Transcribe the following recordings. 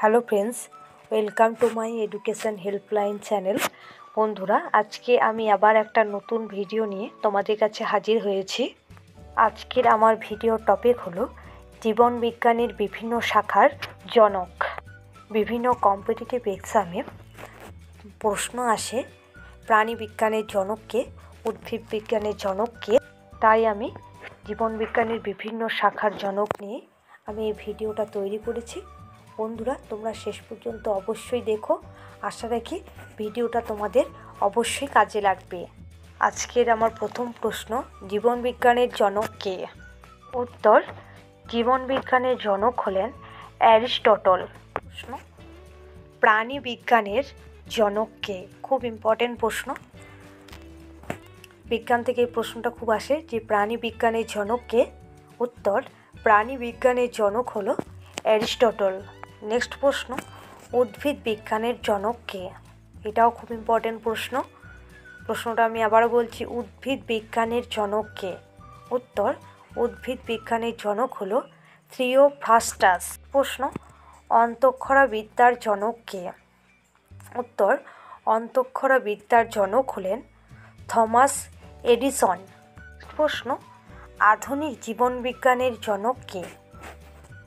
Hello friends, welcome to my education helpline channel. বন্ধুরা, আজকে আমি আবার একটা নতুন ভিডিও নিয়ে তোমাদের কাছে হাজির হয়েছি। আজকের আমার ভিডিও টপিক হলো জীবন বিজ্ঞানের বিভিন্ন শাখার জনক। বিভিন্ন কম্পিটিটিভ এক্সামে প্রশ্ন আসে প্রাণী বিজ্ঞানের জনককে, উদ্ভিদ বিজ্ঞানের জনককে। তাই আমি জীবন বিজ্ঞানের বিভিন্ন শাখার জনক নিয়ে আমি এই ভিডিওটা তৈরি করেছি। বন্ধুরা, তোমরা শেষ পর্যন্ত অবশ্যই দেখো। আশা রাখি ভিডিওটা তোমাদের অবশ্যই কাজে লাগবে। আজকের আমার প্রথম প্রশ্ন, জীবন বিজ্ঞানের জনক কে? উত্তর, জীবন বিজ্ঞানের জনক হলেন অ্যারিস্টটল। প্রশ্ন, প্রাণী বিজ্ঞানের জনক কে? খুব ইম্পর্টেন্ট প্রশ্ন, বিজ্ঞান থেকে এই প্রশ্নটা খুব আসে যে প্রাণী বিজ্ঞানের জনক কে? উত্তর, প্রাণী বিজ্ঞানের জনক হলো অ্যারিস্টটল। নেক্সট প্রশ্ন, উদ্ভিদ বিজ্ঞানের জনক কে? এটাও খুব ইম্পর্টেন্ট প্রশ্ন। প্রশ্নটা আমি আবারও বলছি, উদ্ভিদ বিজ্ঞানের জনক কে? উত্তর, উদ্ভিদ বিজ্ঞানের জনক হলো থিওফ্রাস্টাস। প্রশ্ন, অন্তঃক্ষরা বিদ্যার জনক কে? উত্তর, অন্তঃক্ষরা বিদ্যার জনক হলেন থমাস এডিসন। প্রশ্ন, আধুনিক জীবন বিজ্ঞানের জনক কে?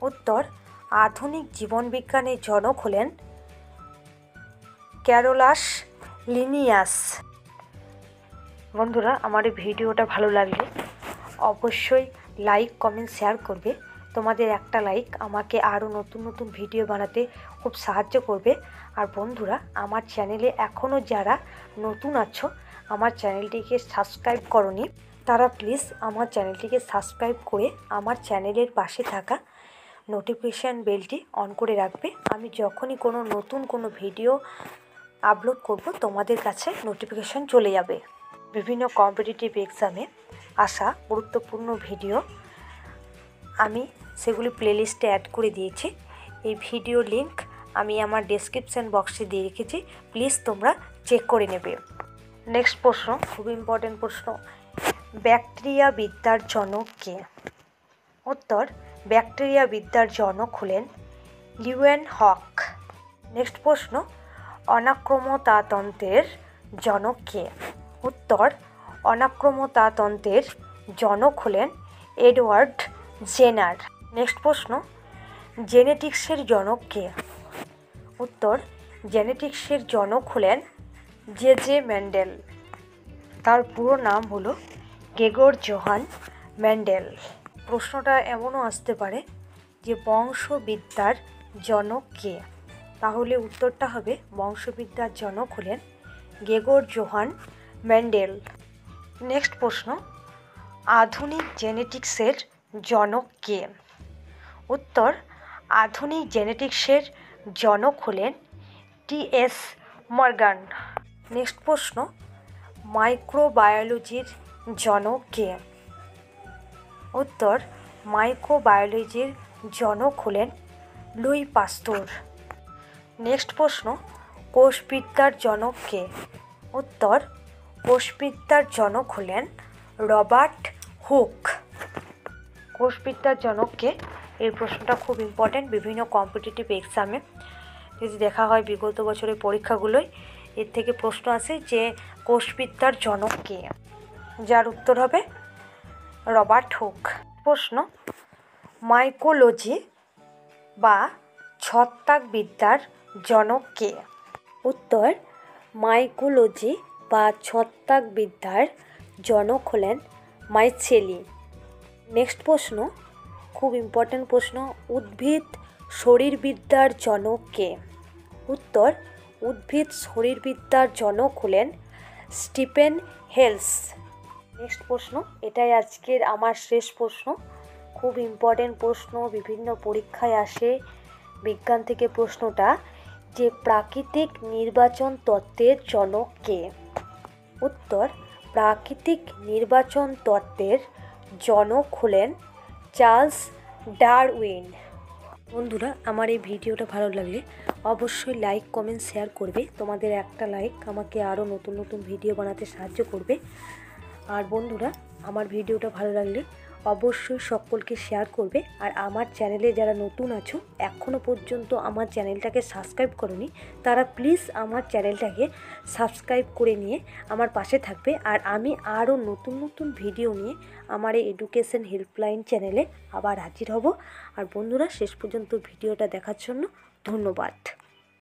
উত্তর, আধুনিক জীবন বিজ্ঞানের জনক হলেন ক্যারোলাস লিনিয়াস। বন্ধুরা, আমার এই ভিডিওটা ভালো লাগলে অবশ্যই লাইক, কমেন্ট, শেয়ার করবে। তোমাদের একটা লাইক আমাকে আরও নতুন নতুন ভিডিও বানাতে খুব সাহায্য করবে। আর বন্ধুরা, আমার চ্যানেলে এখনও যারা নতুন আছো, আমার চ্যানেলটিকে সাবস্ক্রাইব করোনি, তারা প্লিজ আমার চ্যানেলটিকে সাবস্ক্রাইব করে আমার চ্যানেলের পাশে থাকা নোটিফিকেশান বেলটি অন করে রাখবে। আমি যখনই নতুন কোনো ভিডিও আপলোড করব, তোমাদের কাছে নোটিফিকেশান চলে যাবে। বিভিন্ন কম্পিটিটিভ এক্সামে আসা গুরুত্বপূর্ণ ভিডিও আমি সেগুলি প্লেলিস্টে অ্যাড করে দিয়েছি। এই ভিডিও লিংক আমি আমার ডেসক্রিপশান বক্সে দিয়ে রেখেছি, প্লিজ তোমরা চেক করে নেবে। নেক্সট প্রশ্ন, খুব ইম্পর্টেন্ট প্রশ্ন, ব্যাকটেরিয়া বিদ্যার জনক কে? উত্তর, ব্যাকটেরিয়া বিদ্যার জনক হলেন লিউয়েনহক। নেক্সট প্রশ্ন, অনাক্রমতাতন্ত্রের জনক কে? উত্তর, অনাক্রমতাতন্ত্রের জনক হলেন এডওয়ার্ড জেনার। নেক্সট প্রশ্ন, জেনেটিক্সের জনক কে? উত্তর, জেনেটিক্সের জনক হলেন জে মেন্ডেল। তার পুরো নাম হলো গেগর জোহান মেন্ডেল। প্রশ্নটা এমনও আসতে পারে যে বংশবিদ্যার জনক কে? তাহলে উত্তরটা হবে বংশবিদ্যার জনক হলেন গেগর জোহান মেন্ডেল। নেক্সট প্রশ্ন, আধুনিক জেনেটিক্সের জনক কে? উত্তর, আধুনিক জেনেটিক্সের জনক হলেন টি.এস. মর্গান। নেক্সট প্রশ্ন, মাইক্রোবায়োলজির জনক কে? উত্তর, মাইক্রোবায়োলজির জনক হলেন লুই পাস্তুর। নেক্সট প্রশ্ন, কোষবিদ্যার জনক কে? উত্তর, কোষবিদ্যার জনক হলেন রবার্ট হুক। কোষবিদ্যার জনক কে? এই প্রশ্নটা খুব ইম্পর্ট্যান্ট। বিভিন্ন কম্পিটিটিভ এক্সামে যদি দেখা হয় বিগত বছরের পরীক্ষাগুলোয় এর থেকে প্রশ্ন আসে যে কোষবিদ্যার জনক কে? যার উত্তর হবে রবার্ট হুক। প্রশ্ন, মাইকোলজি বা ছত্রাকবিদ্যার জনক কে? উত্তর, মাইকোলজি বা ছত্রাকবিদ্যার জনক হলেন মাইসেলি। নেক্সট প্রশ্ন, খুব ইম্পর্ট্যান্ট প্রশ্ন, উদ্ভিদ শরীরবিদ্যার জনক কে? উত্তর, উদ্ভিদ শরীরবিদ্যার জনক হলেন স্টিফেন হেলস। নেক্সট প্রশ্ন, এটাই আজকের আমার শেষ প্রশ্ন। খুব ইম্পর্ট্যান্ট প্রশ্ন, বিভিন্ন পরীক্ষায় আসে বিজ্ঞান থেকে প্রশ্নটা, যে প্রাকৃতিক নির্বাচন তত্ত্বের জনক কে? উত্তর, প্রাকৃতিক নির্বাচন তত্ত্বের জনক হলেন চার্লস ডারউইন। বন্ধুরা, আমার এই ভিডিওটা ভালো লাগলে অবশ্যই লাইক, কমেন্ট, শেয়ার করবে। তোমাদের একটা লাইক আমাকে আরও নতুন নতুন ভিডিও বানাতে সাহায্য করবে। আর বন্ধুরা, আমার ভিডিওটা ভালো লাগলে অবশ্যই সকলকে শেয়ার করবে। আর আমার চ্যানেলে যারা নতুন আছো, এখনও পর্যন্ত আমার চ্যানেলটাকে সাবস্ক্রাইব করোনি, তারা প্লিজ আমার চ্যানেলটাকে সাবস্ক্রাইব করে নিয়ে আমার পাশে থাকবে। আর আমি আরও নতুন নতুন ভিডিও নিয়ে আমার এই এডুকেশন হেল্পলাইন চ্যানেলে আবার হাজির হব। আর বন্ধুরা, শেষ পর্যন্ত ভিডিওটা দেখার জন্য ধন্যবাদ।